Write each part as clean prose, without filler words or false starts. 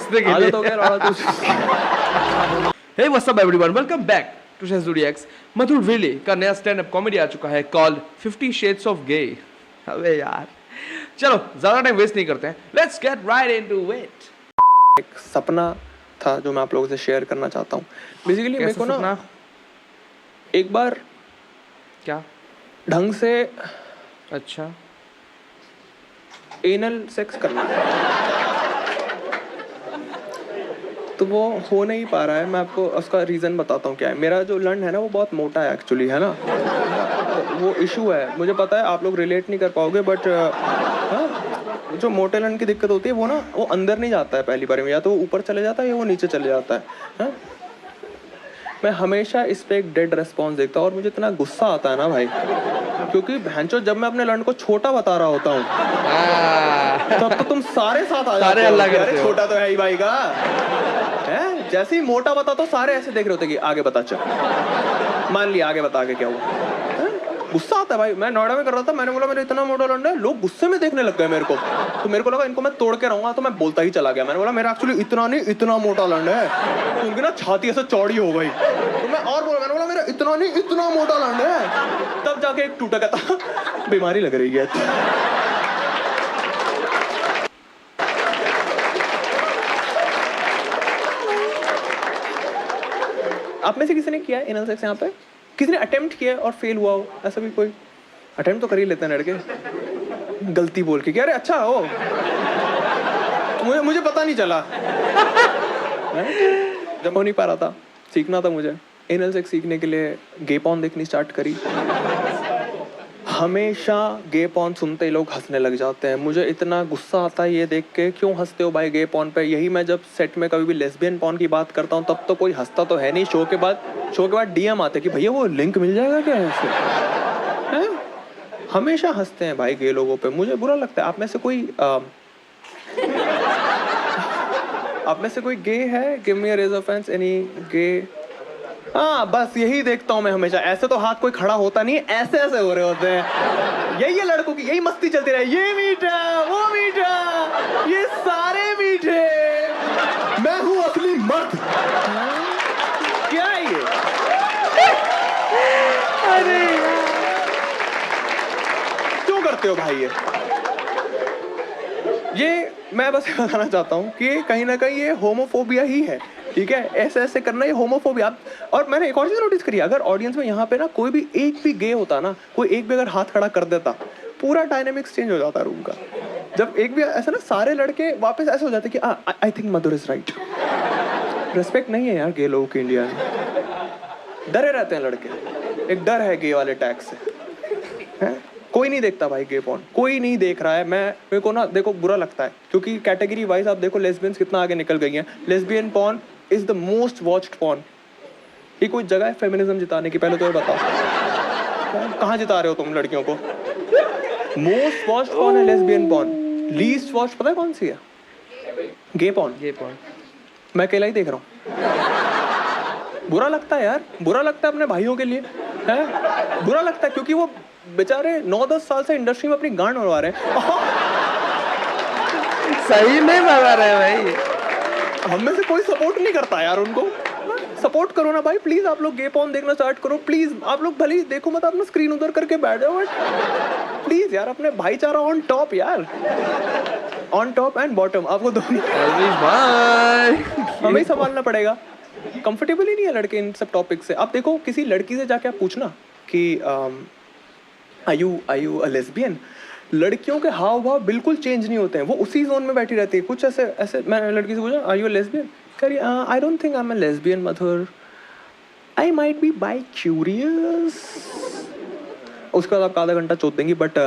हंसने के लिए। आदत हो गया लौड़ा तू। Hey, what's up everyone? Welcome back to Shazuri X. मधुर विले का नया स्टैंड अप कॉमेडी आ चुका है कॉल्ड 50 Shades of Gay। अबे यार, चलो ज्यादा टाइम वेस्ट नहीं करते हैं, let's get right into it. एक सपना था जो मैं आप लोगों से शेयर करना चाहता हूँ। बेसिकली मेरे को ना एक बार क्या ढंग से अच्छा एनल सेक्स करना, तो वो हो नहीं पा रहा है। मैं आपको उसका रीज़न बताता हूँ क्या है। मेरा जो लंड है ना वो बहुत मोटा है एक्चुअली, है ना, तो वो इशू है। मुझे पता है आप लोग रिलेट नहीं कर पाओगे, बट हाँ, जो मोटे लंड की दिक्कत होती है वो ना वो अंदर नहीं जाता है पहली बार में, या तो वो ऊपर चले जाता है या वो नीचे चले जाता है। हाँ? मैं हमेशा इस पे एक डेड रेस्पॉन्स देखता हूँ और मुझे इतना गुस्सा आता है ना भाई, क्योंकि भैंचो जब मैं अपने लंड को छोटा बता रहा होता हूँ तब तो तुम सारे साथ आ जाते हो, अरे छोटा तो है ही भाई का है। जैसे ही मोटा बता तो सारे ऐसे देख रहे होते कि आगे बता, चल मान लिया आगे बता, आगे क्या हुआ। गुस्सा आता है भाई। मैं नोएडा में कर रहा था, मैंने बोला मेरा इतना मोटा लंड है, लोग गुस्से में देखने लग गए मेरे को, तो मेरे को लगा इनको मैं तोड़ के रहूंगा, तो मैं बोलता ही चला गया। मैंने बोला मेरा एक्चुअली इतना नहीं इतना मोटा लंड है, तो उनकी ना छाती ऐसे चौड़ी हो गई, तो मैं और बोला, मैंने बोला मेरा इतना नहीं इतना मोटा लंड है, तब जाके एक टूटा कहता बीमारी लग रही है। आप में से किसी ने किया है एनल सेक्स? यहाँ पे किसी ने अटेम्प्ट किया है और फेल हुआ हो? ऐसा भी कोई अटेम्प्ट तो कर ही लेते हैं लड़के गलती बोल के कि अरे अच्छा हो, मुझे पता नहीं चला। जब हो नहीं पा रहा था, सीखना था मुझे, एनल सेक्स सीखने के लिए गे पॉर्न देखनी स्टार्ट करी। हमेशा गे पॉर्न सुनते ही लोग हंसने लग जाते हैं। मुझे इतना गुस्सा आता है ये देख के, क्यों हंसते हो भाई गे पॉर्न पे। यही मैं जब सेट में कभी भी लेस्बियन पॉर्न की बात करता हूँ तब तो कोई हंसता तो है नहीं। शो के बाद डीएम आते कि भैया वो लिंक मिल जाएगा क्या ऐसे, हैं? हमेशा हंसते हैं भाई गे लोगों पे, मुझे बुरा लगता है। आप में से कोई गे है? Give me a raise of hands, any gay? हाँ, बस यही देखता हूँ मैं हमेशा। ऐसे तो हाथ कोई खड़ा होता नहीं, ऐसे ऐसे हो रहे होते हैं। यही है लड़कों की, यही मस्ती चलती रहे, ये मीठा वो मीठा, ये सारे मीठे, मैं हूँ असली मर्द। क्या है ये? अरे क्यों करते हो भाई ये मैं बस बताना चाहता हूँ कि कहीं ना कहीं ये होमोफोबिया ही है, ठीक है? ऐसे ऐसे करना ये होमोफोबिया। और मैंने एक और चीज़ नोटिस करी, अगर ऑडियंस में यहाँ पे ना कोई भी एक भी गे होता ना, कोई एक भी अगर हाथ खड़ा कर देता, पूरा डायनेमिक्स चेंज हो जाता रूम का। जब एक भी ऐसा ना, सारे लड़के वापस ऐसे हो जाते कि I think Madhur is right. Respect नहीं है यार गे लोगों की इंडिया में, डरे रहते हैं लड़के, एक डर है गे वाले टैग से, है? कोई नहीं देखता भाई गे पॉर्न, कोई नहीं देख रहा है। मेरे को ना देखो बुरा लगता है, क्योंकि कैटेगरी वाइज आप देखो लेस्बियंस कितना आगे निकल गई हैं। Lesbian porn is the most watched porn. ये कोई जगह है फेमिनिज्म जिताने की? पहले तो ये बताओ, कहाँ जिता रहे हो तुम लड़कियों को? मोस्ट वॉच्ड पॉर्न है लेस्बियन पॉर्न। लीस्ट वॉच्ड पता है कौन सी है? गे पॉर्न। मैं अकेला ही देख रहा हूँ। बुरा लगता है यार, बुरा लगता है अपने भाइयों के लिए, है? बुरा लगता है क्योंकि वो बेचारे 9-10 साल से इंडस्ट्री में अपनी गांड उड़वा रहे हैं। सही में बता रहे भाई। हम में से कोई सपोर्ट नहीं करता यार उनको। सपोर्ट करो ना भाई, प्लीज। आप लोग गे पॉर्न देखना स्टार्ट करो प्लीज। आप लोग भले देखो मत, अपना स्क्रीन उधर करके बैठ जाओ, बट प्लीज यार अपने भाईचारा ऑन टॉप यार, ऑन टॉप एंड बॉटम, आपको दोनों हमें ही संभालना पड़ेगा। कंफर्टेबल ही नहीं है लड़के इन सब टॉपिक से। आप देखो किसी लड़की से जाके आप पूछना कि आर यू अ लेस्बियन, लड़कियों के हाव भाव बिल्कुल चेंज नहीं होते हैं, वो उसी जोन में बैठी रहती है। कुछ ऐसे मैं लड़की से पूछा आर यू अ लेस्बियन, कह रही I don't think I am a lesbian Madhur, I might be by curious. उसके बाद आप आधा घंटा चोट देंगी, बट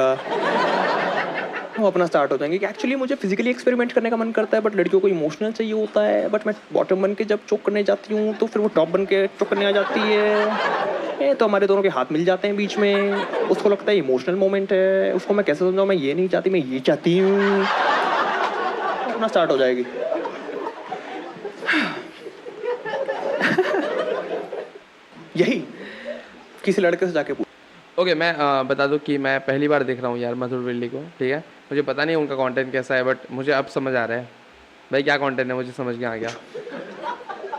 वो अपना स्टार्ट हो जाएंगे कि एक्चुअली मुझे फिजिकली एक्सपेरिमेंट करने का मन करता है, बट लड़कियों को इमोशनल चाहिए होता है, बट मैं बॉटम बन के जब चोक करने जाती हूँ तो फिर वो टॉप बन के चोक करने आ जाती है, तो हमारे दोनों के हाथ मिल जाते हैं बीच में। उसको लगता है इमोशनल मोमेंट है, उसको मैं कैसे समझाऊँ, मैं ये नहीं चाहती, मैं ये चाहती हूँ, अपना स्टार्ट हो जाएगी। यही किसी लड़के से जाके पूछ। ओके, मैं बता दूं कि मैं पहली बार देख रहा हूँ यार मधुर विल्ली को, ठीक है? मुझे पता नहीं उनका कंटेंट कैसा है, बट मुझे अब समझ आ रहा है भाई क्या कंटेंट है, मुझे समझ में आ गया।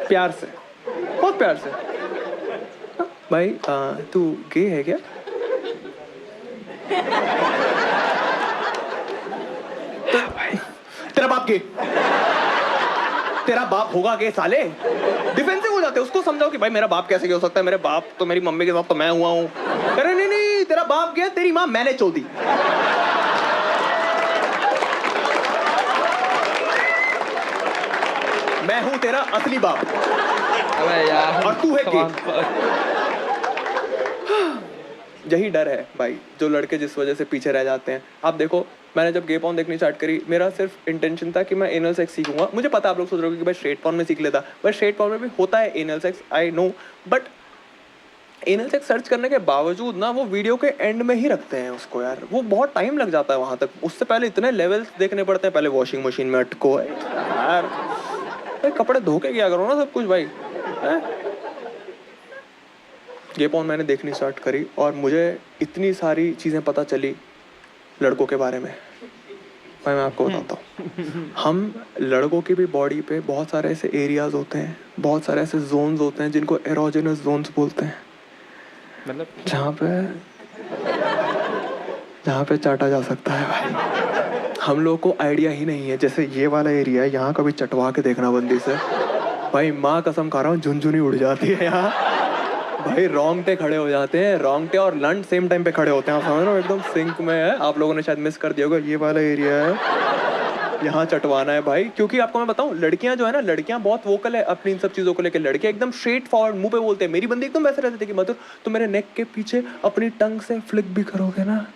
प्यार से, बहुत प्यार से। हाँ, भाई तू गे है क्या? तेरा बाप गे, तेरा बाप होगा गे साले। डिफेंसिव हो जाते हैं, उसको समझाओ कि भाई मेरा बाप कैसे गे हो सकता है, मेरे बाप तो मेरी मम्मी के साथ तो मैं हुआ हूँ। अरे नहीं नहीं, तेरा बाप गया, तेरी माँ मैंने चोदी। मैं हूं तेरा असली बाप। अबे यार, और तू है come on, यही डर है भाई, जो लड़के जिस वजह से पीछे रह जाते हैं। आप देखो, मैंने जब गे पॉर्न देखनी स्टार्ट करी, मेरा सिर्फ इंटेंशन था कि मैं एनल सेक्स सीखूंगा। मुझे पता आप लोग सोच रहे हो कि भाई स्ट्रेट पॉर्न में सीख लेता, बट स्ट्रेट पॉर्न में भी होता है anal sex, I know. But anal sex search करने के बावजूद ना वो वीडियो के एंड में ही रखते हैं उसको यार, वो बहुत टाइम लग जाता है वहां तक। उससे पहले इतने लेवल्स देखने पड़ते हैं, पहले वॉशिंग मशीन में अटको है यार, कपड़े धो के क्या करो ना सब कुछ भाई। गे पॉर्न मैंने देखनी स्टार्ट करी और मुझे इतनी सारी चीज़ें पता चली लड़कों के बारे में। भाई मैं आपको बताता हूँ, हम लड़कों की भी बॉडी पे बहुत सारे ऐसे एरियाज होते हैं, बहुत सारे ऐसे जोन्स होते हैं जिनको एरोजेनस जोन्स बोलते हैं, मतलब जहाँ पे चाटा जा सकता है भाई। हम लोग को आइडिया ही नहीं है। जैसे ये वाला एरिया है, यहाँ कभी चटवा के देखना बंदी से, भाई माँ कसम खा रहा हूँ झुनझुनी उड़ जाती है यहाँ भाई। रोंगटे खड़े हो जाते हैं, रोंगटे और लंड सेम टाइम पे खड़े होते हैं, आप समझ रहे हो, एकदम सिंक में है। आप लोगों ने शायद मिस कर दिया होगा, ये वाला एरिया है, यहाँ चटवाना है भाई। क्योंकि आपको मैं बताऊं, लड़कियां जो है ना, लड़कियां बहुत वोकल है अपनी इन सब चीज़ों को लेकर। लड़कियां एकदम स्ट्रेट फॉरवर्ड मुंह पे बोलते हैं। मेरी बंदी एकदम वैसे रहती थी कि मधुर, तो मेरे नेक के पीछे अपनी टंग से फ्लिक भी करोगे ना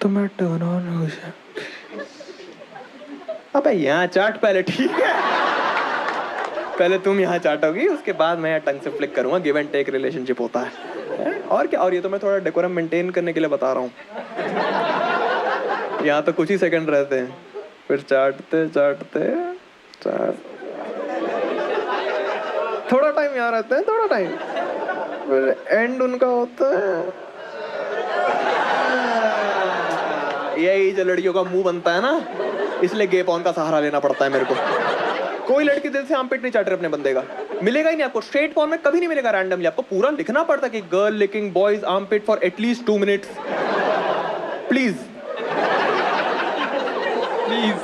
तो मैं टर्न ऑन हो जाए। अबे यहाँ चाट पहले, ठीक है, पहले तुम यहाँ चाटोगी, उसके बाद मैं यहाँ टंग से फ्लिक करूंगा। गिव एंड टेक रिलेशनशिप होता है और क्या। और ये तो मैं थोड़ा डेकोरम मेंटेन करने के लिए बता रहा हूँ। यहाँ तो कुछ ही सेकंड रहते हैं, फिर चाटते चाटते थोड़ा टाइम यहाँ रहते हैं, थोड़ा टाइम, फिर एंड उनका होता है। यही जो लड़कियों का मुंह बनता है ना, इसलिए गे पॉर्न का सहारा लेना पड़ता है मेरे को। कोई लड़की दिल से आर्मपिट नहीं चाट रही अपने बंदे का, मिलेगा ही नहीं आपको। स्ट्रेट पॉर्न में कभी नहीं मिलेगा रैंडमली, आपको पूरा लिखना पड़ता है कि girl licking boys armpit for at least 2 minutes please please.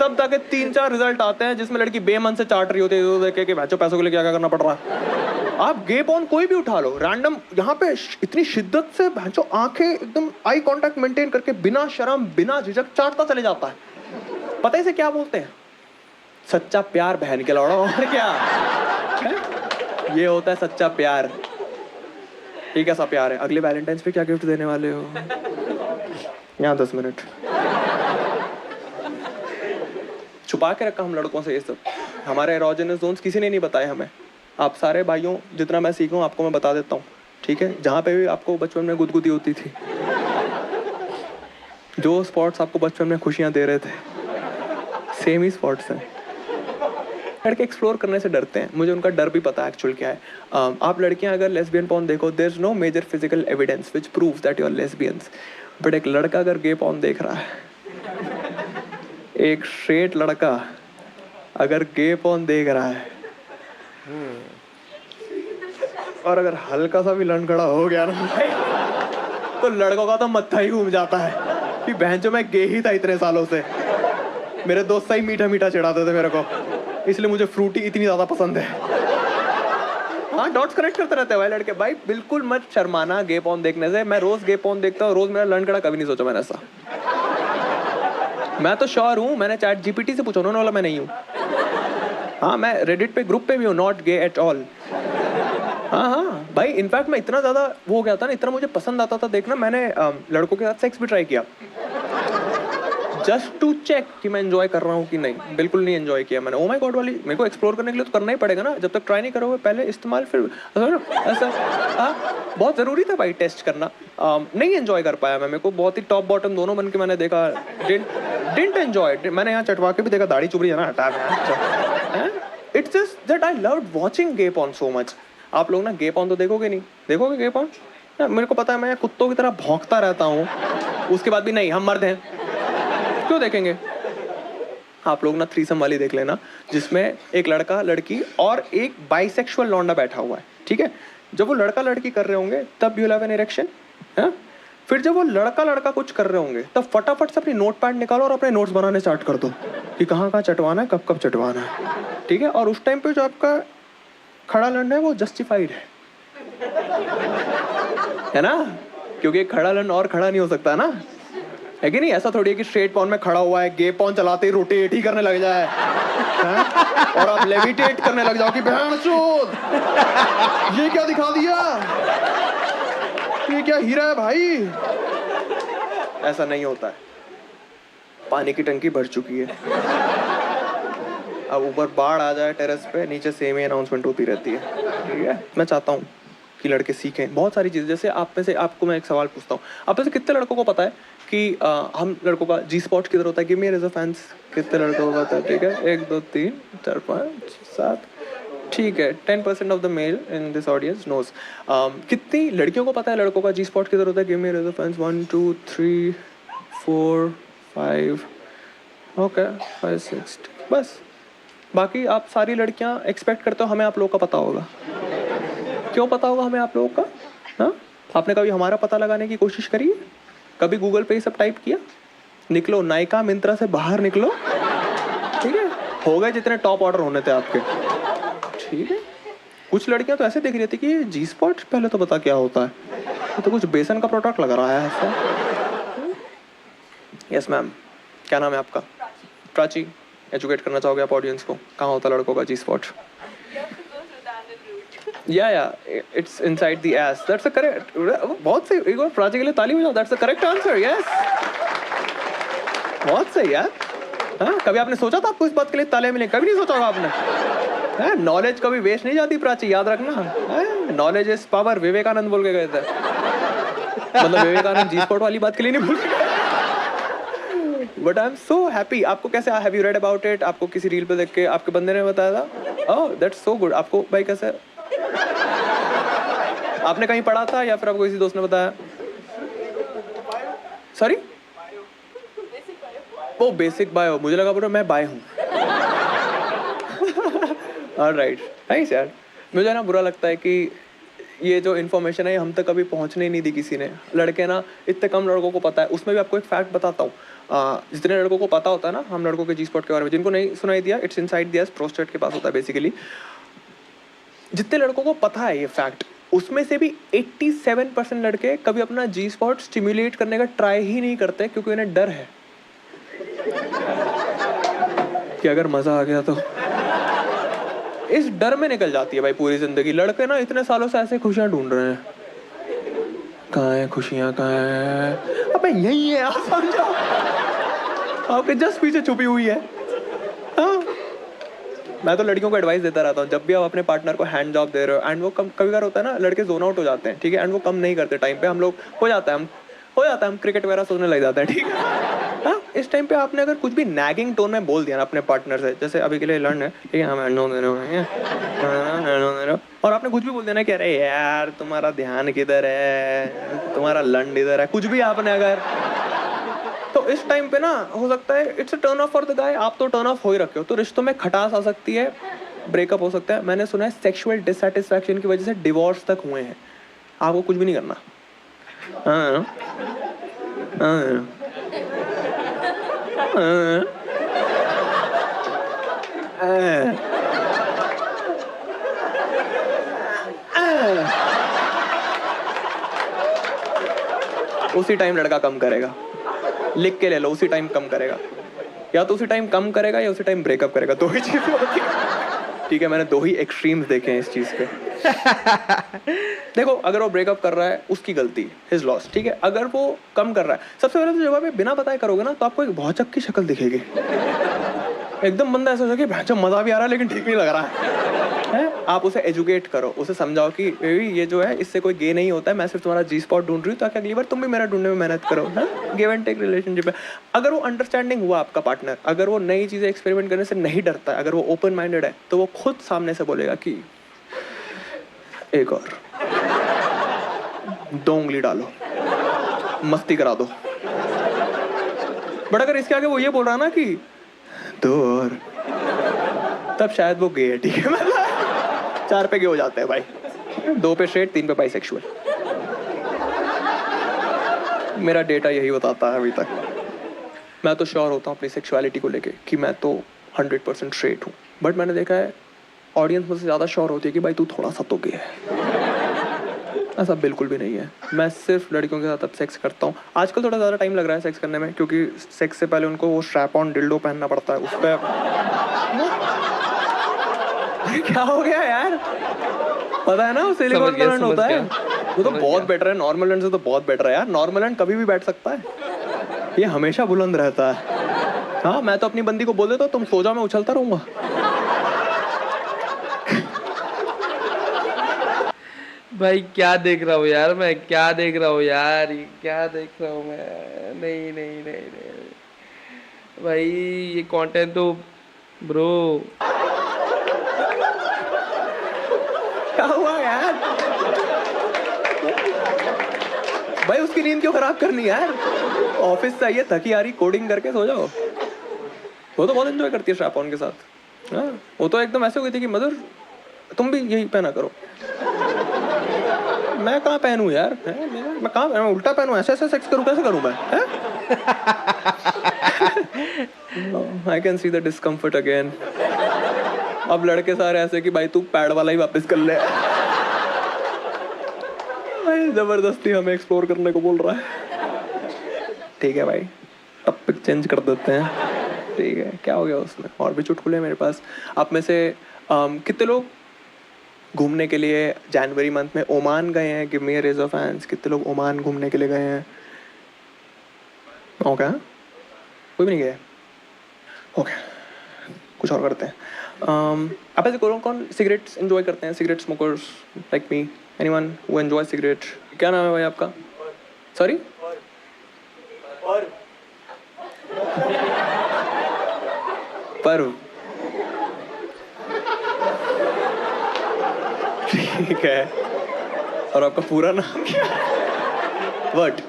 तब तक 3-4 रिजल्ट आते हैं जिसमें लड़की बेमन से चाट रही होती है, तो देख के बच्चों पैसों के लिए क्या करना पड़ रहा है। आप गे पॉर्न कोई भी उठा लो रैंडम, यहाँ पे इतनी शिद्दत से भैंचो आंखें एकदम आई कांटेक्ट मेंटेन करके बिना शर्म बिना झिझक चाटता चले जाता है। पता है इसे क्या बोलते हैं? सच्चा प्यार बहन के लौड़ा, और क्या है? ये होता है सच्चा प्यार। ये कैसा प्यार है? अगले वैलेंटाइंस पे क्या गिफ्ट देने वाले हो? यहाँ 10 मिनट छुपा के रखा हम लड़कों से ये सब। हमारे एरोजेनस जोन्स किसी ने नहीं बताए हमें। आप सारे भाइयों, जितना मैं सीखूं आपको मैं बता देता हूँ, ठीक है? जहाँ पे भी आपको बचपन में गुदगुदी होती थी, जो स्पॉट्स आपको बचपन में खुशियाँ दे रहे थे, सेम ही स्पॉट्स हैं। लड़के एक्सप्लोर करने से डरते हैं, मुझे उनका डर भी पता है एक्चुअल क्या है। आप लड़कियां अगर लेस्बियन पॉर्न देखो, there is no major physical evidence which proves that you are lesbians. But एक लड़का अगर गे पॉर्न देख रहा है, एक स्ट्रेट लड़का अगर गे पॉर्न देख रहा है और अगर हल्का सा भी लड़खड़ा हो गया ना भाई, तो लड़कों का तो मत्था ही घूम जाता है कि बहन जो मैं गे ही था इतने सालों से। मेरे दोस्त ही मीठा मीठा चिढ़ाते थे मेरे को, इसलिए मुझे फ्रूटी इतनी ज्यादा पसंद है। हाँ, डॉट्स कनेक्ट करते रहते हैं भाई लड़के। भाई बिल्कुल मत शर्माना गे पॉर्न देखने से। मैं रोज गे पॉर्न देखता हूँ, रोज मेरा लड़खड़ा कभी नहीं सोचा मैंने ऐसा। मैं तो श्योर हूँ, मैंने चैट जीपीटी से पूछा, उन्होंने बोला मैं नहीं हूँ। हाँ, मैं रेडिट पे ग्रुप पे भी हूँ, नॉट गे एट ऑल। हाँ हाँ भाई, इनफैक्ट मैं इतना ज़्यादा वो हो गया था ना, इतना मुझे पसंद आता था देखना, मैंने लड़कों के साथ सेक्स भी ट्राई किया जस्ट टू चेक कि मैं एंजॉय कर रहा हूँ कि नहीं। बिल्कुल नहीं एंजॉय किया मैंने। ओ माय गॉड वाली, मेरे को एक्सप्लोर करने के लिए तो करना ही पड़ेगा ना। जब तक ट्राई नहीं करोगे पहले इस्तेमाल, फिर ऐसा। हाँ, बहुत ज़रूरी था भाई टेस्ट करना। नहीं एंजॉय कर पाया मैं, मेरे को बहुत ही टॉप बॉटम दोनों बन के मैंने देखा, डिडंट एंजॉय। मैंने यहाँ चटवा के भी देखा, दाढ़ी चुभ रही है ना, हटा। It's just that I loved watching gay porn so much. आप लोग ना गे पॉर्न तो देखोगे नहीं, देखोगे गे पॉर्न? मेरे को पता है, मैं कुत्तों की तरह भौंकता रहता हूँ, उसके बाद भी नहीं, हम मर्द हैं, क्यों देखेंगे? आप लोग ना थ्रीसम वाली देख लेना, जिसमें एक लड़का लड़की और एक बाइसेक्सुअल लौंडा बैठा हुआ है, ठीक है। जब वो लड़का लड़की कर रहे होंगे तब यू हैव एन इरेक्शन, हाँ। फिर जब वो लड़का लड़का कुछ कर रहे होंगे तब फटाफट से अपनी नोटपैड निकालो और अपने नोट्स बनाने स्टार्ट कर दो कि कहाँ कहाँ चटवाना है, कब कब चटवाना है, ठीक है। और उस टाइम पे जो आपका खड़ा लड़ना है वो जस्टिफाइड है ना, क्योंकि खड़ा लड़ना और खड़ा नहीं हो सकता ना, है कि नहीं। ऐसा थोड़ी है कि स्ट्रेट पॉन में खड़ा हुआ है, गे पॉन चलाते ही रोटेट ही करने लग जाए, हैं? और आप लेविटेट करने लग जाओ कि बहनचोद ये क्या दिखा दिया, ये क्या हीरा है भाई। ऐसा नहीं होता है। पानी की टंकी भर चुकी है, अब ऊपर बाढ़ आ जाए टेरेस पे, नीचे सेम ही अनाउंसमेंट होती रहती है, ठीक है। मैं चाहता हूँ कि लड़के सीखें बहुत सारी चीज़ें। जैसे आप में से, आपको मैं एक सवाल पूछता हूँ, आप में से कितने लड़कों को पता है कि हम लड़कों का जी स्पॉट किधर होता है? Give me raise of hands, कितने लड़कों को पता है? ठीक है, 1 2 3 4 5 7, ठीक है, 10% of the male in this audience knows. कितनी लड़कियों को पता है लड़कों का जी स्पॉट किधर होता है? Give me raise of hands. 1 2 3 4 5, okay 5 6, बस। बाकी आप सारी लड़कियां एक्सपेक्ट करते हो हमें आप लोगों का पता होगा। क्यों पता होगा हमें आप लोगों का? हाँ, आपने कभी हमारा पता लगाने की कोशिश करी है? कभी गूगल पे ये सब टाइप किया? निकलो नायका मिंत्रा से बाहर निकलो, ठीक है, हो गए जितने टॉप ऑर्डर होने थे आपके, ठीक है। कुछ लड़कियां तो ऐसे देख रही थी कि जी स्पॉट पहले तो बता क्या होता है, तो कुछ बेसन का प्रोडक्ट लग रहा है ऐसा। यस मैम, क्या नाम है आपका? प्राची। एजुकेट करना चाहोगे आप ऑडियंस को, कहाँ होता है लड़कों का जी spot? Yeah, it's inside the ass. That's a correct. बहुत सही, एक बार प्राची के लिए ताली बजाओ। That's the correct answer. Yes. बहुत सही यार। हाँ, कभी आपने सोचा था आपको इस बात के लिए ताले मिले? कभी नहीं सोचा होगा आपने। हाँ, नॉलेज कभी वेस्ट नहीं जाती प्राची, याद रखना। नॉलेज इज पावर, विवेकानंद बोल के गए थे। मतलब विवेकानंद जी स्पॉट वाली बात के लिए नहीं बोल के। But I am so happy. आपको कैसे, have you read about it? आपको किसी रील पे देख के आपके बंदे ने बताया था? Oh that's so good. आपको भाई कैसे, आपने कहीं पढ़ा था या फिर आपको किसी दोस्त ने बताया? सॉरी, वो बेसिक बायो, मुझे लगा पूरा मैं बाय हूँ। ऑलराइट, नाइस यार। मुझे ना बुरा लगता है कि ये जो इन्फॉर्मेशन है हम तक कभी पहुँचने ही नहीं दी किसी ने। लड़के ना, इतने कम लड़कों को पता है। उसमें भी आपको एक फैक्ट बताता हूँ, जितने लड़कों को पता होता है ना हम लड़कों के जी स्पॉट के बारे में, जिनको नहीं सुनाई दिया, इट्स इनसाइड द प्रोस्टेट के पास होता है बेसिकली। जितने लड़कों को पता है ये फैक्ट, उसमें से भी 87% लड़के कभी अपना जी स्पॉट स्टिम्युलेट करने का ट्राई ही नहीं करते, क्योंकि उन्हें डर है कि अगर मजा आ गया तो। इस डर में निकल जाती है भाई पूरी जिंदगी। लड़के ना इतने सालों से ऐसे खुशियां ढूंढ रहे हैं, कहाँ है खुशियां, कहाँ है? अबे यही है, आप समझो, आपके जस्ट पीछे छुपी हुई है। हाँ, मैं तो लड़कियों को एडवाइस देता रहता हूँ, जब भी आप अपने पार्टनर को हैंड जॉब दे रहे हो, एंड वो कम कभी बार होता है ना, लड़के जोन आउट हो जाते हैं, ठीक है, एंड वो कम नहीं करते टाइम पे। हम लोग हो जाता है हम क्रिकेट वगैरह सोचने लग जाते हैं, ठीक है। हाँ, इस टाइम पे आपने अगर कुछ भी नैगिंग टोन में बोल दिया ना अपने पार्टनर से, जैसे अभी के लिए लर्न है, ठीक है, हम हैंड दे रहे हो, और आपने कुछ भी बोल दिया ना कि अरे यार तुम्हारा ध्यान किधर है, तुम्हारा लंड इधर है, कुछ भी आपने अगर, तो इस टाइम पे ना हो सकता है it's a turn off for the guy. आप तो टर्न ऑफ हो ही रखे हो, तो रिश्तों में खटास आ सकती है, ब्रेकअप हो सकता है। मैंने सुना है सेक्सुअल डिससैटिस्फैक्शन की वजह से डिवोर्स तक हुए हैं। आपको कुछ भी नहीं करना। उसी टाइम लड़का कम करेगा, लिख के ले लो, उसी टाइम कम करेगा, या तो उसी टाइम कम करेगा या उसी टाइम ब्रेकअप करेगा, दो ही चीजें होती है, ठीक है। मैंने दो ही एक्सट्रीम्स देखे हैं इस चीज पे। देखो, अगर वो ब्रेकअप कर रहा है उसकी गलती, हिज लॉस, ठीक है। अगर वो कम कर रहा है, सबसे पहले तो जब आप बिना बताए करोगे ना तो आपको एक भौचक की शक्ल दिखेगी, एकदम बंदा ऐसा कि भाई मजा भी आ रहा है लेकिन ठीक नहीं लग रहा है। आप उसे एजुकेट करो, उसे समझाओ कि ये जो है इससे कोई गे नहीं होता है, मैं सिर्फ तुम्हारा जी स्पॉट ढूंढ रही हूँ ताकि अगली बार तुम भी मेरा ढूंढने में मेहनत करो। गिव एंड टेक रिलेशनशिप है। अगर वो अंडरस्टैंडिंग हुआ आपका पार्टनर, अगर वो नई चीजें एक्सपेरिमेंट करने से नहीं डरता है, अगर वो ओपन माइंडेड है, तो वो खुद सामने से बोलेगा कि एक और 2 उंगली डालो, मस्ती करा दो। बट अगर इसके आगे वो ये बोल रहा ना कि 2 और, तब शायद वो गे है, ठीक है, मतलब 4 पे गे हो जाते हैं भाई, 2 पे स्ट्रेट, 3 पे बाइसेक्सुअल। मेरा डेटा यही बताता है अभी तक। मैं तो श्योर होता हूँ अपनी सेक्सुअलिटी को लेके कि मैं तो 100% स्ट्रेट हूँ, बट मैंने देखा है ऑडियंस मुझसे ज़्यादा श्योर होती है कि भाई तू थोड़ा सा तो गे है। ऐसा बिल्कुल भी नहीं है। मैं सिर्फ लड़कियों के साथ अब सेक्स करता हूँ। आजकल थोड़ा ज़्यादा टाइम लग रहा है सेक्स करने में, क्योंकि सेक्स से पहले उनको वो स्ट्रैप ऑन डिल्डो पहनना पड़ता है, उस पर क्या हो गया यार, पता है ना वो सिलिकॉन का लैंड होता है, वो तो बहुत बेटर है, नॉर्मल लैंड से तो बहुत बेटर है यार। नॉर्मल लैंड कभी भी बैठ सकता है, ये हमेशा बुलंद रहता है। हाँ, मैं तो अपनी बंदी को बोल देता हूँ तुम सो जाओ, मैं उछलता रहूंगा। भाई क्या देख रहा हूँ यार, मैं क्या देख रहा हूँ यार, ये क्या देख रहा हूँ मैं, नहीं नहीं नहीं नहीं भाई, ये कंटेंट तो ब्रो। क्या हुआ यार भाई, उसकी नींद क्यों खराब करनी यार, ऑफिस से आई है थकी आ रही, कोडिंग करके सो जाओ। वो तो बहुत एंजॉय करती है स्ट्रैप ऑन के साथ। हाँ, वो तो एकदम ऐसे हो गई थी कि मदर तुम भी यही पहना करो। मैं कहाँ पहनूं यार, मैं कहाँ, मैं उल्टा पहनूं, ऐसे ऐसे सेक्स करूं, कैसे करूं मैं? I can see the discomfort again. अब लड़के सारे ऐसे कि भाई तू पैड वाला ही वापस कर ले। भाई जबरदस्ती हमें एक्सप्लोर करने को बोल रहा है। ठीक है भाई, टॉपिक चेंज कर देते हैं। ठीक है, क्या हो गया उसमें, और भी चुटकुले मेरे पास। आप में से कितने लोग घूमने के लिए जनवरी मंथ में ओमान गए हैं? Give me a raise of hands. कितने लोग ओमान घूमने के लिए गए हैं? ओके, कोई भी नहीं गया? ओके, कुछ और करते हैं। आप ऐसे कौन कौन सिगरेट्स एंजॉय करते हैं? Cigarette smokers like me, anyone who enjoy cigarette? क्या नाम है भाई आपका? सॉरी, पर्व। ठीक है, और आपका पूरा नाम क्या? वर्ट,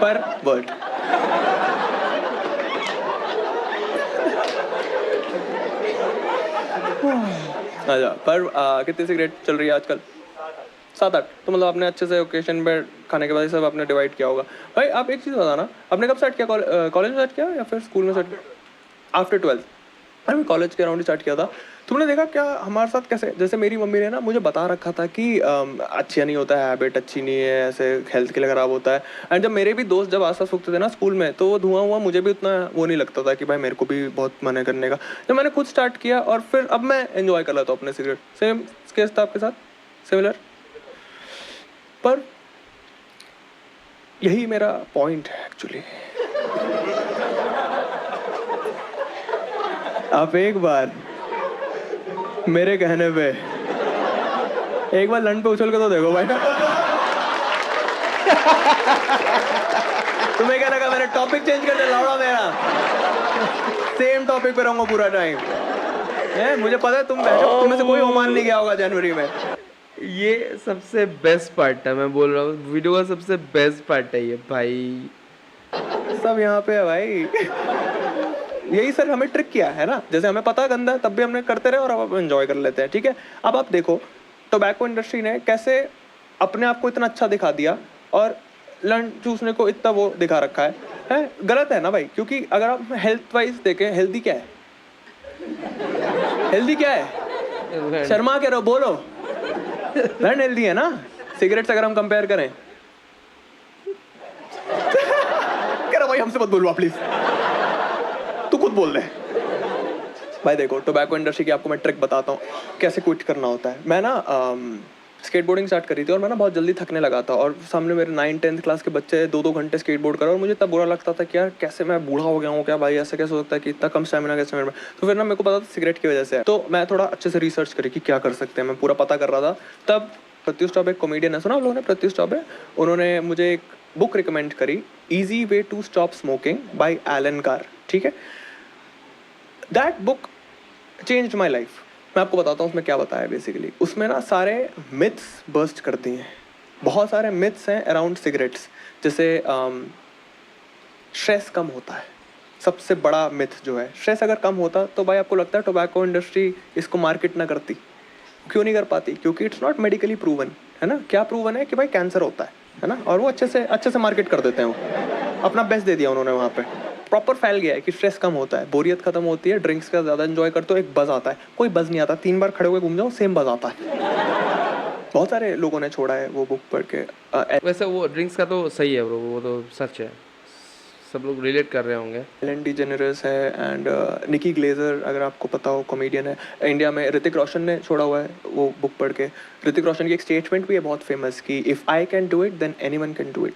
पर वर्ट। अच्छा, पर कितनी सिगरेट चल रही है आजकल? 7-8। तो मतलब आपने अच्छे से ओकेशन पे खाने के बाद सब आपने डिवाइड किया होगा। भाई आप एक चीज़ बताना, आपने कब स्टार्ट किया? कॉलेज में स्टार्ट किया या फिर स्कूल में स्टार्ट किया? After 12th। अरे कॉलेज के अराउंड स्टार्ट किया था। तुमने देखा क्या हमारे साथ कैसे, जैसे मेरी मम्मी ने ना मुझे बता रखा था कि अच्छा नहीं होता है, हैबिट अच्छी नहीं है, ऐसे हेल्थ के लिए ख़राब होता है। एंड जब मेरे भी दोस्त जब आस पास सूखते थे ना स्कूल में, तो वो धुआं हुआ मुझे भी उतना वो नहीं लगता था कि भाई मेरे को भी बहुत मना करने का। जब मैंने खुद स्टार्ट किया और फिर अब मैं एंजॉय कर लेता हूँ अपने सिगरेट। सेम केस था आपके साथ? सिमिलर? पर यही मेरा पॉइंट है एक्चुअली। आप एक बार मेरे कहने पे एक बार लंड पे उछल के तो देखो भाई। तुम्हें क्या लगा मैंने टॉपिक चेंज कर दिया? लौड़ा मेरा सेम टॉपिक पे रहूंगा पूरा टाइम। मुझे पता है तुम में से कोई ओमान नहीं गया होगा जनवरी में। ये सबसे बेस्ट पार्ट है, मैं बोल रहा हूँ, वीडियो का सबसे बेस्ट पार्ट है ये भाई। सब यहाँ पे है भाई। यही सर हमें ट्रिक किया है ना, जैसे हमें पता है गंदा है तब भी हमने करते रहे और अब एंजॉय कर लेते हैं। ठीक है, अब आप देखो टोबैको इंडस्ट्री ने कैसे अपने आप को इतना अच्छा दिखा दिया और लंड चूसने को इतना वो दिखा रखा है? गलत है ना भाई, क्योंकि अगर आप हेल्थ वाइज देखें, हेल्दी क्या है? हेल्दी क्या है? शर्मा कह रहे हो, बोलो। लंड हेल्दी है ना, सिगरेट से अगर हम कंपेयर करें। कह रहा भाई हमसे मत बोलवा प्लीज, तू खुद बोल रहे। भाई देखो टोबैको इंडस्ट्री की आपको मैं ट्रिक बताता हूँ कैसे क्विट करना होता है। मैं ना स्केटबोर्डिंग स्टार्ट करी थी और मैं ना बहुत जल्दी थकने लगा था और सामने मेरे 9th-10th क्लास के बच्चे 2-2 घंटे स्केटबोर्ड कर, और मुझे तब बुरा लगता था कि यार कैसे मैं बूढ़ा हो गया हूँ क्या भाई, ऐसा कैसे हो सकता है कि इतना कम स्टेमिना कैसे मेरे में। तो फिर ना मेरे को पता था सिगरेट की वजह से है। तो मैं थोड़ा अच्छे से रिसर्च करी कि क्या कर सकते हैं, मैं पूरा पता कर रहा था। तब प्रत्युष चौबे एक कॉमेडियन है, सुना आप लोगों ने प्रत्युष चौबे? उन्होंने मुझे एक बुक रिकमेंड करी, easy way to stop smoking by Allen Carr. ठीक है, that book changed my life. मैं आपको बताता हूँ उसमें क्या बताया बेसिकली। उसमें ना सारे मिथ्स बर्स्ट करती हैं। बहुत सारे मिथ्स हैं अराउंड सिगरेट्स, जैसे स्ट्रेस कम होता है, सबसे बड़ा मिथ जो है, स्ट्रेस अगर कम होता तो भाई आपको लगता है टोबैको इंडस्ट्री इसको मार्केट ना करती? क्यों नहीं कर पाती? क्योंकि इट्स नॉट मेडिकली प्रूवन, है ना? क्या प्रूवन है कि भाई कैंसर होता है ना? और वो अच्छे से मार्केट कर देते हैं, वो अपना बेस्ट दे दिया उन्होंने वहाँ पे, प्रॉपर फैल गया है कि स्ट्रेस कम होता है, बोरियत खत्म होती है, ड्रिंक्स का ज़्यादा एंजॉय करते हो, एक बज़ आता है। कोई बज़ नहीं आता, 3 बार खड़े होकर घूम जाओ सेम बज़ आता है। बहुत सारे लोगों ने छोड़ा है वो बुक पढ़ के। वैसे वो ड्रिंक्स का तो सही है ब्रो, वो तो सच है, सब लोग रिलेट कर रहे होंगे। एलन डीजेनेरेस है एंड निकी ग्लेजर, अगर आपको पता हो, कॉमेडियन है इंडिया में। ऋतिक रोशन ने छोड़ा हुआ है वो बुक पढ़ के। ऋतिक रोशन की एक स्टेटमेंट भी है बहुत फेमस कि if I can do it than anyone can do it.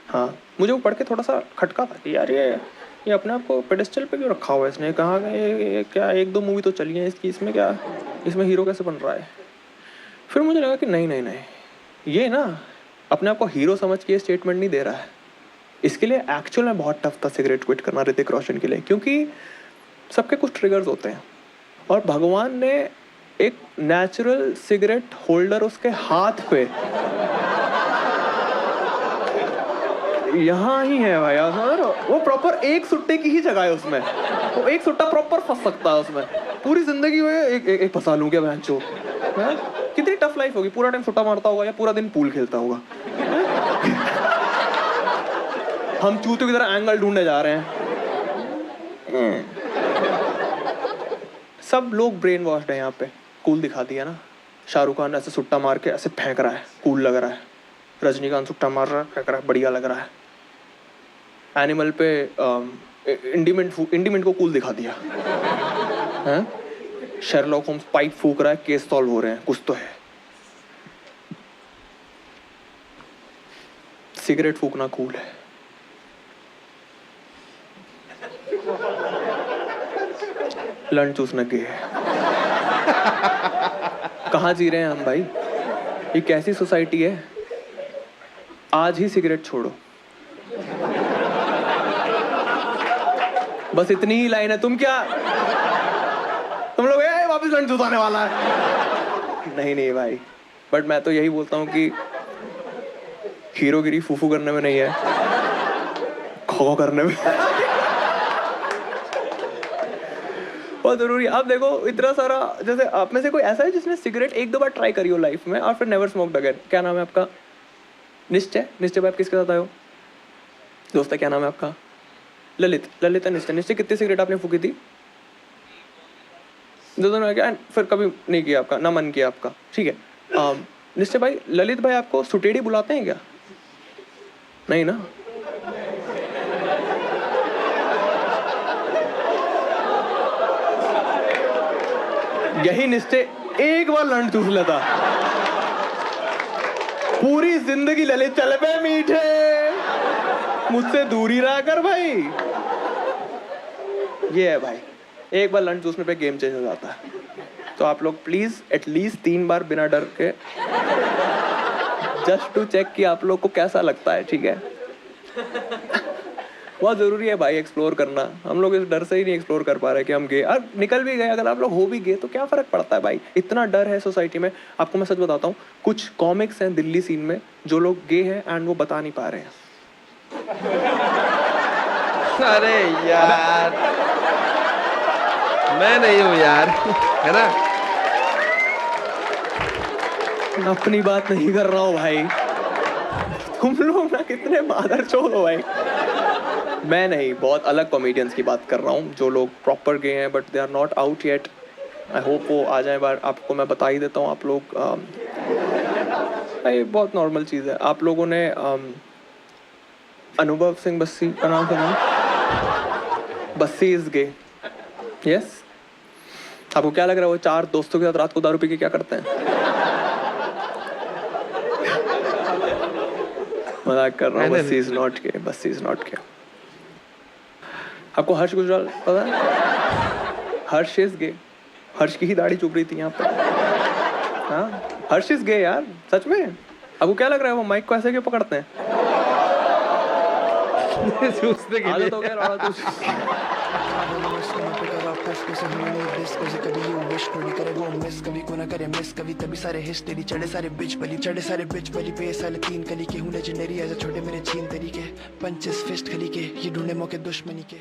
हाँ, मुझे वो पढ़ के थोड़ा सा खटका था कि यार ये अपने आप को पेडेस्टल पे क्यों रखा हुआ है इसने? कहाँ ये क्या 1-2 मूवी तो चली है इसकी, इसमें क्या, इसमें हीरो कैसे बन रहा है? फिर मुझे लगा कि नहीं, ये ना अपने आप को हीरो समझ के ये स्टेटमेंट नहीं दे रहा है। इसके लिए एक्चुअल में बहुत टफ था सिगरेट क्विट करना ऋतिक रोशन के लिए, क्योंकि सबके कुछ ट्रिगर्स होते हैं और भगवान ने एक नेचुरल सिगरेट होल्डर उसके हाथ पे यहाँ ही है भाई, वो प्रॉपर एक सुट्टे की ही जगह है उसमें, वो एक सुट्टा प्रॉपर फंस सकता है उसमें। पूरी जिंदगी में एक फंसा लूँ क्या मैं? जो कितनी टफ लाइफ होगी, पूरा टाइम सुट्टा मारता होगा या पूरा दिन पूल खेलता होगा। हम चूतियों की तरह एंगल ढूंढने जा रहे हैं। सब लोग ब्रेन वॉश्ड है यहाँ पे। कूल दिखा दिया ना, शाहरुख खान ऐसे सुट्टा मार के ऐसे फेंक रहा है, कूल लग रहा है। रजनीकांत सुट्टा मार रहा है, फेंक रहा है, बढ़िया लग रहा है। एनिमल पे इंडिमेंट को कूल दिखा दिया है। शेरलॉक होम्स पाइप फूक रहा है, केस सॉल्व हो रहे हैं, कुछ तो है। सिगरेट फूकना कूल है। लंच चूसना गे है। कहाँ जी रहे हैं हम भाई? ये कैसी सोसाइटी है? आज ही सिगरेट छोड़ो। बस इतनी ही लाइन है। तुम लोग वापस लंच चूसाने वाला है। नहीं भाई, बट मैं तो यही बोलता हूँ कि हीरोगिरी फूफू करने में नहीं है, खो करने में बहुत जरूरी है। आप देखो इतना सारा, जैसे आप में से कोई ऐसा है जिसने सिगरेट 1-2 बार ट्राई करी हो लाइफ में और फिर नेवर स्मोक्ड अगेन? क्या नाम है आपका? निश्चय भाई, आप किसके साथ आए हो? दोस्त है, क्या नाम है आपका? ललित है। निश्चय कितनी सिगरेट आपने फूकी थी? 2 क्या? फिर कभी नहीं किया आपका, ना मन किया आपका, ठीक है। निश्चय भाई, ललित भाई आपको सुटेड़ी बुलाते हैं क्या? नहीं ना? यही निश्चय एक बार लंच चूस लेता, पूरी जिंदगी ललित चल पे मीठे, मुझसे दूरी रहा कर भाई। ये है भाई, एक बार लंच चूसने पे गेम चेंज हो जाता है। तो आप लोग प्लीज एटलीस्ट 3 बार बिना डर के, जस्ट टू चेक कि आप लोग को कैसा लगता है, ठीक है? बहुत ज़रूरी है भाई एक्सप्लोर करना। हम लोग इस डर से ही नहीं एक्सप्लोर कर पा रहे कि हम गे, और निकल भी गए, अगर आप लोग हो भी गए तो क्या फ़र्क पड़ता है भाई? इतना डर है सोसाइटी में। आपको मैं सच बताता हूँ, कुछ कॉमिक्स हैं दिल्ली सीन में जो लोग गे हैं एंड वो बता नहीं पा रहे हैं। अरे यार, मैं नहीं हूँ यार, है ना? अपनी बात नहीं कर रहा हूँ भाई, तुम लोग ना कितने मादरचोद हो भाई। मैं नहीं, बहुत अलग कॉमेडियंस की बात कर रहा हूँ जो लोग प्रॉपर गए हैं but they are not out yet. I hope वो आ जाए बार। आपको मैं बता ही देता हूँ, आप लोग भाई बहुत नॉर्मल चीज़ है। आप लोगों ने अनुभव सिंह बस्सी का नाम सुना? Bassi is gay, yes. आपको क्या लग रहा है वो 4 दोस्तों के साथ रात को दारू पी के क्या करते हैं? मजाक कर रहा हूँ। Bassi is not gay, Bassi is not gay. आपको हर्ष गुजराल पता है? हर्ष इज गे। हर्ष की ही दाढ़ी चुभ रही थी यहाँ पे। हाँ, हर्ष इज गे यार, सच में। आपको क्या लग रहा है वो माइक को ऐसे क्यों पकड़ते हैं? चूसने के लिए। आदत हो गया लौड़ा तू। कभी को ना करे मिस, कभी तभी सारे हिस्ट्री चढ़े सारे बिच बली पे साले 3 कली के हूँ लेजेंडरी एज छोटे मेरे चीन तरीके पंचेस फिस्ट खली के ये ढूंढे मौके दुश्मनी के।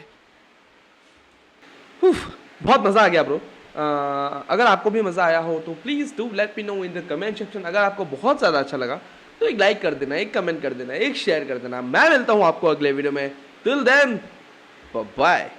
बहुत मज़ा आ गया ब्रो। अगर आपको भी मज़ा आया हो तो please do let me know in the comment section. अगर आपको बहुत ज़्यादा अच्छा लगा तो एक लाइक कर देना, एक कमेंट कर देना, एक शेयर कर देना। मैं मिलता हूँ आपको अगले वीडियो में। Till then bye.